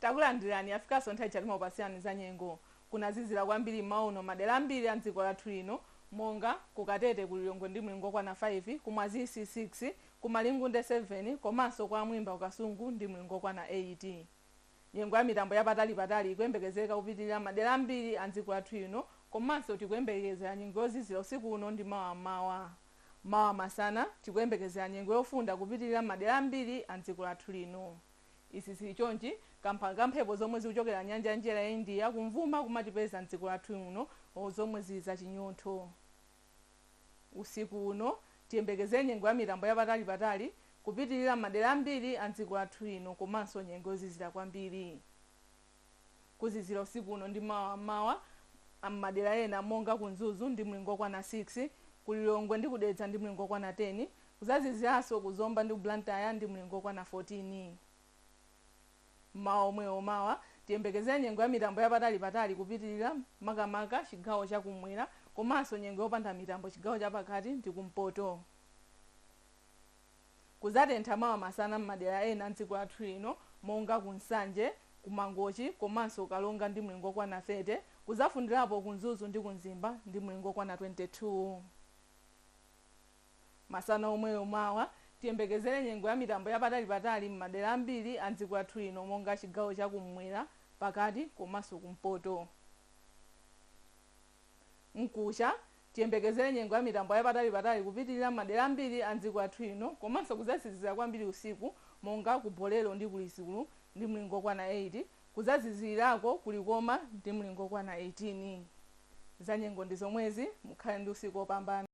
takulandirani afikaso nthawi chatima upasiyani za nyengo kunazizira kwambiri mauno madera ambiri a dziko lathu lino monga kukatete kuli Lilongwe ndi mlingo okwana 5, kumwazisi 6, kumalingunde 7 komanso kwa Mwimba kukasungu ndi mlingo okwana 8. Nyengo ya mitambo yapatali ikuyembekezeka kupitirira madera ambiri a dziko lathu lino komanso tikuyembekezera nyengo yozizira usiku uno ndi mawa masana tikuyembekezera nyengo yofunda kupitirira madera ambiri a dziko lathu lino. Isi sili chonchi kampanga kamphepo zomwe zikuchokera nyanja ya njera ya India kumvuma kumatipeza mdziko lathu muno zomwe zili za chinyontho. Usiku uno tiyembekezere nyengo ya mitambo yapatali kupitirira madera ambiri a dziko lathu lino komanso nyengo yozizira kwambiri. Kuzizira usiku uno ndi mawa madera ena monga kunzuzu ndi mlingo okwana 6, ku Lilongwe ndi kudedza ndi mlingo okwana 10, kuzaziziranso kuzomba ndi Blantyre ndi mlingo okwana 14. Mawa tiyembekezere nyengo ya mitambo yapatali kupitirira makamaka chigawo chakumwera komanso nyengo yopanda mitambo chigawo chapakati ndi kumpoto. Kuzatentha mawa masana m'madera ena mdziko lathu lino monga kunsanje, kumangochi komanso kalonga ndi mlingo okwana 30, kuzafundirapo kunzuzu ndi kunzimba ndi mlingo okwana 22. Masana omweyo mawa tiyembekezere nyengo ya mitambo yapatali m'madera ambiri a dziko lathu lino monga chigawo chakumwera pakati komanso kumpoto. Mkucha tiyembekezere nyengo ya mitambo yapatali kupitirira madera ambiri a dziko lathu lino komanso kuzazizira kwambiri usiku monga ku Bolero ndi kulisulu ndi mlingo okwana 8, kuzazizirirako kulikoma ndi mlingo okwana 18. Za nyengo ndi zomwezi, mukhale ndi usiku opambana.